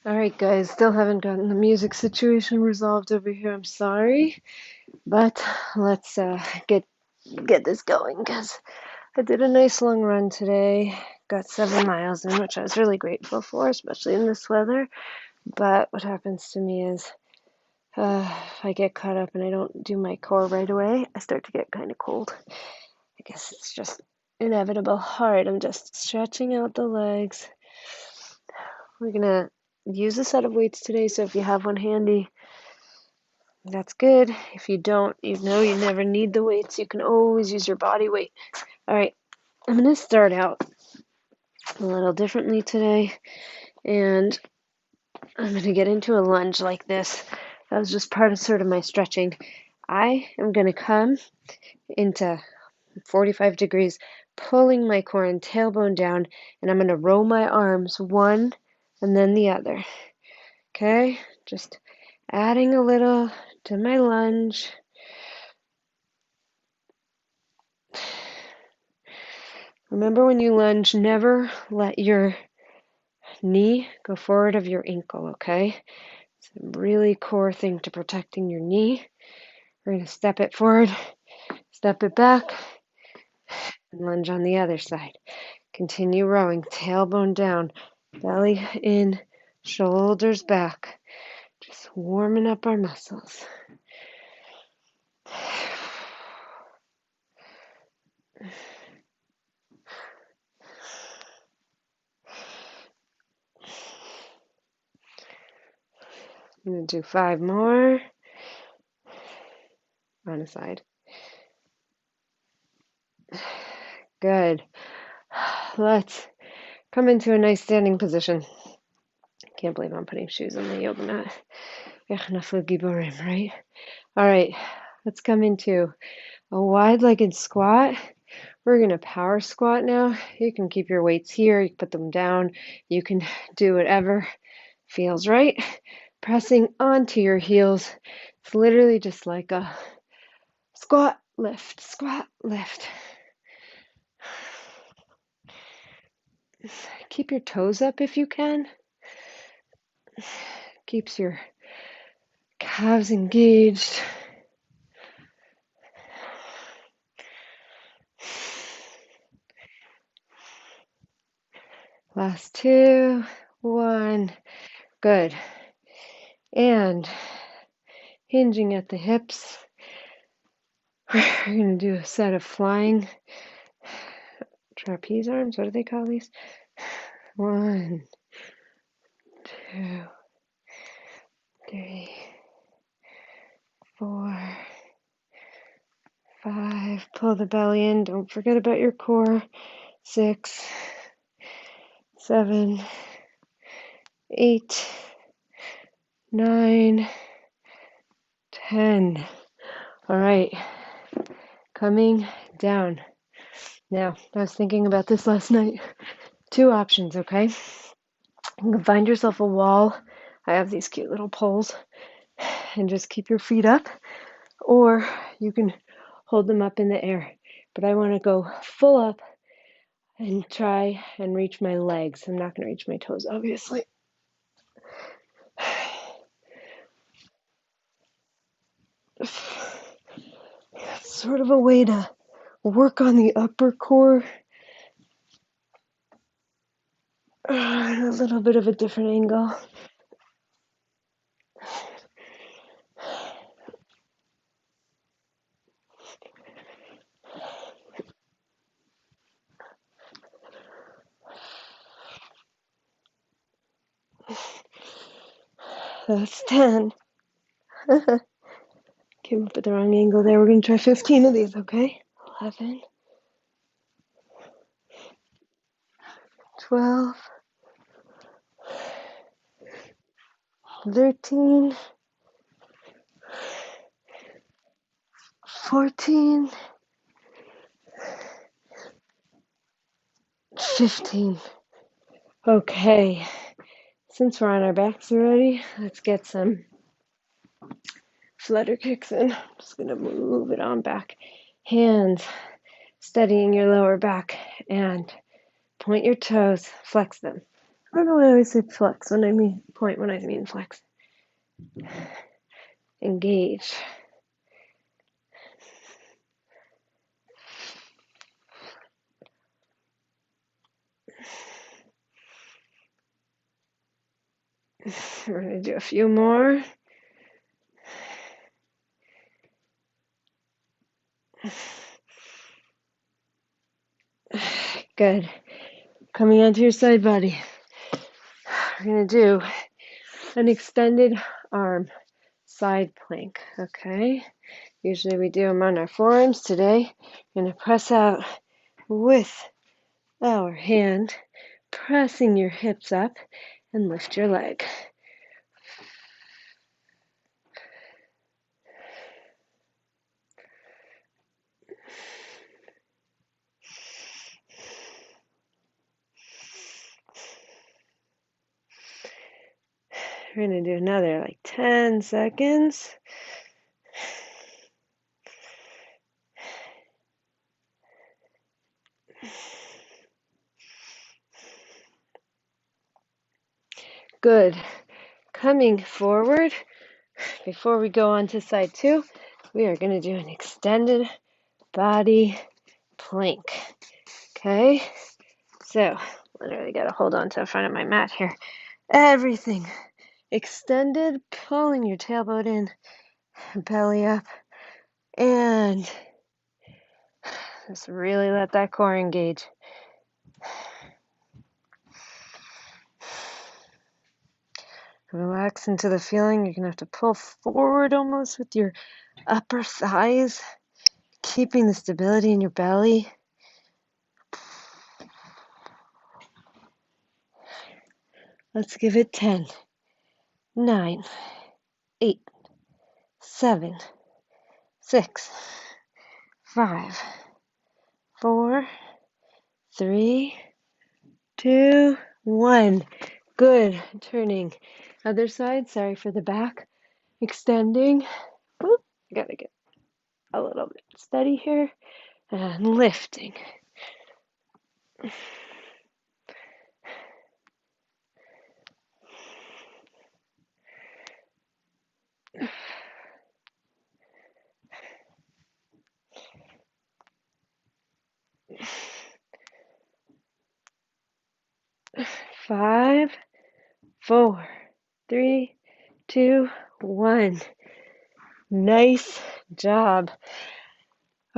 Alright guys, still haven't gotten the music situation resolved over here. I'm sorry, but let's get this going because I did a nice long run today. Got 7 miles in, which I was really grateful for, especially in this weather. But what happens to me is if I get caught up and I don't do my core right away, I start to get kind of cold. I guess it's just inevitable. Alright, I'm just stretching out the legs. We're gonna use a set of weights today, so if you have one handy, that's good. If you don't, you know you never need the weights. You can always use your body weight. All right, I'm going to start out a little differently today, and I'm going to get into a lunge like this. That was just part of sort of my stretching. I am going to come into 45 degrees, pulling my core and tailbone down, and I'm going to roll my arms one and then the other. Okay, just adding a little to my lunge. Remember, when you lunge, never let your knee go forward of your ankle, okay? It's a really core thing to protecting your knee. We're going to step it forward, step it back, and lunge on the other side. Continue rowing, tailbone down, belly in, shoulders back. Just warming up our muscles. I'm going to do 5 more on a side. Good. Let's come into a nice standing position. Can't believe I'm putting shoes on the yoga mat. Right? All right, let's come into a wide-legged squat. We're going to power squat now. You can keep your weights here. You can put them down. You can do whatever feels right. Pressing onto your heels. It's literally just like a squat, lift, squat, lift. Keep your toes up if you can. Keeps your calves engaged. Last 2, 1. Good. And hinging at the hips. We're going to do a set of flying trapeze arms. What do they call these? 1, 2, 3, 4, 5. Pull the belly in. Don't forget about your core. 6, 7, 8, 9, 10. All right. Coming down. Now, I was thinking about this last night. 2 options, okay? You can find yourself a wall. I have these cute little poles, and just keep your feet up, or you can hold them up in the air. But I want to go full up and try and reach my legs. I'm not going to reach my toes, obviously. It's sort of a way to work on the upper core. A little bit of a different angle. That's 10. Came up with the wrong angle there. We're going to try 15 of these, okay? 11, 12, 13, 14, 15. Okay, since we're on our backs already, let's get some flutter kicks in. I'm just going to move it on back. Hands steadying your lower back, and point your toes, flex them. I don't know why I always say flex when I mean point when I mean flex. Engage. We're going to do a few more. Good. Coming onto your side body. We're going to do an extended arm side plank, okay? Usually we do them on our forearms. Today, we're going to press out with our hand, pressing your hips up and lift your leg. We're going to do another like 10 seconds. Good. Coming forward, before we go on to side two, we are going to do an extended body plank. Okay? So, literally got to hold on to the front of my mat here. Everything extended, pulling your tailbone in, belly up, and just really let that core engage. Relax into the feeling. You're going to have to pull forward almost with your upper thighs, keeping the stability in your belly. Let's give it 10, 9, 8, 7, 6, 5, 4, 3, 2, 1. Good. Turning. Other side. Sorry for the back. Extending. Whoop. Gotta get a little bit steady here. And lifting. Five, 4, 3, 2, 1. Nice job.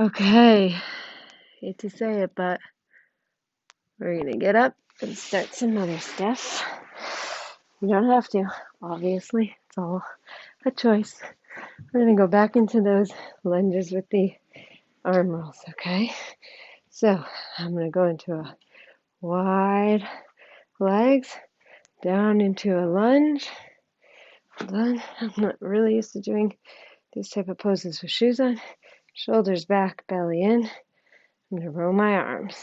Okay. Hate to say it, but we're going to get up and start some other stuff. You don't have to, obviously. It's all a choice. We're going to go back into those lunges with the arm rolls, okay? So I'm going to go into a wide legs, down into a lunge. Hold on. I'm not really used to doing these type of poses with shoes on. Shoulders back, belly in. I'm going to roll my arms.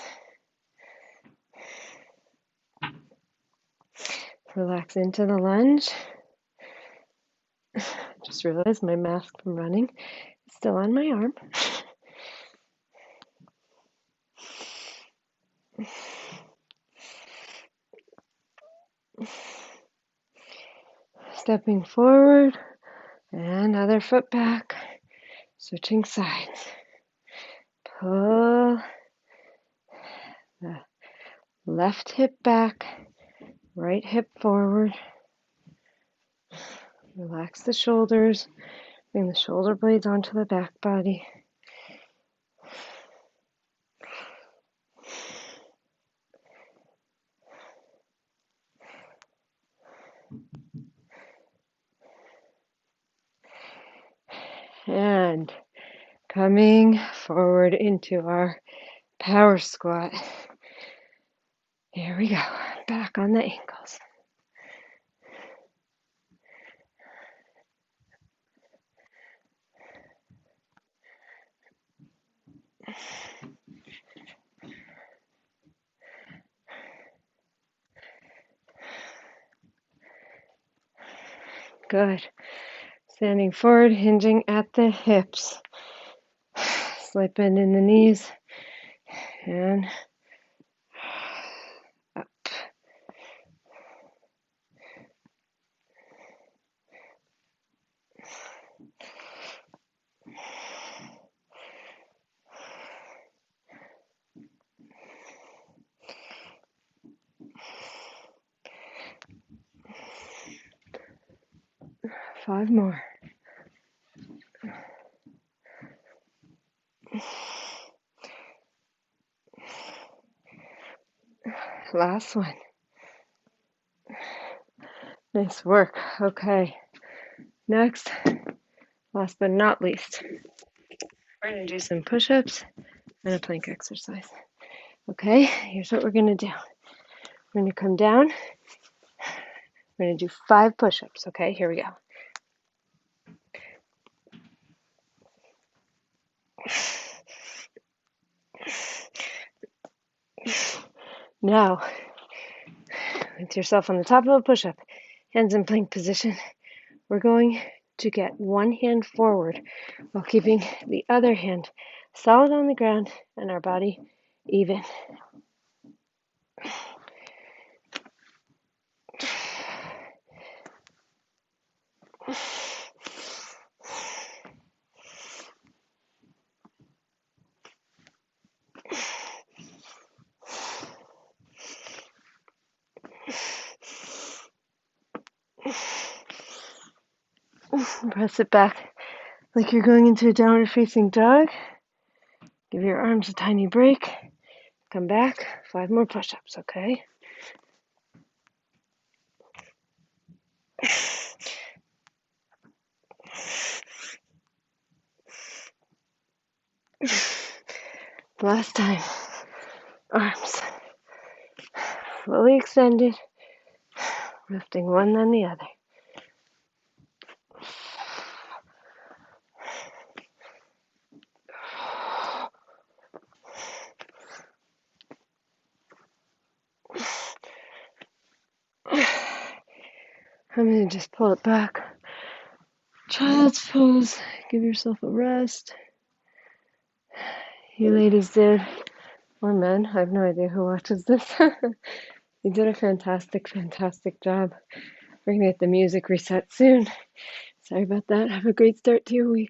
Relax into the lunge. Just realized my mask from running is still on my arm. Stepping forward and other foot back. Switching sides. Pull the left hip back, right hip forward. Relax the shoulders. Bring the shoulder blades onto the back body. And coming forward into our power squat. Here we go. Back on the ankles. Good. Standing forward, hinging at the hips. Slight bend in the knees. And up. 5 more. Last one. Nice work. Okay. Next, last but not least, we're going to do some push-ups and a plank exercise. Okay, here's what we're going to do. We're going to come down. We're going to do 5 push-ups. Okay, here we go. Now, with yourself on the top of a push-up, hands in plank position, we're going to get one hand forward while keeping the other hand solid on the ground and our body even. Press it back like you're going into a downward facing dog. Give your arms a tiny break. Come back. 5 more push-ups, okay? Last time. Arms fully extended, lifting one then the other. I'm going to just pull it back. Child's pose. Give yourself a rest. You ladies did, or men, I have no idea who watches this. You did a fantastic, fantastic job. We're going to get the music reset soon. Sorry about that. Have a great start to your week.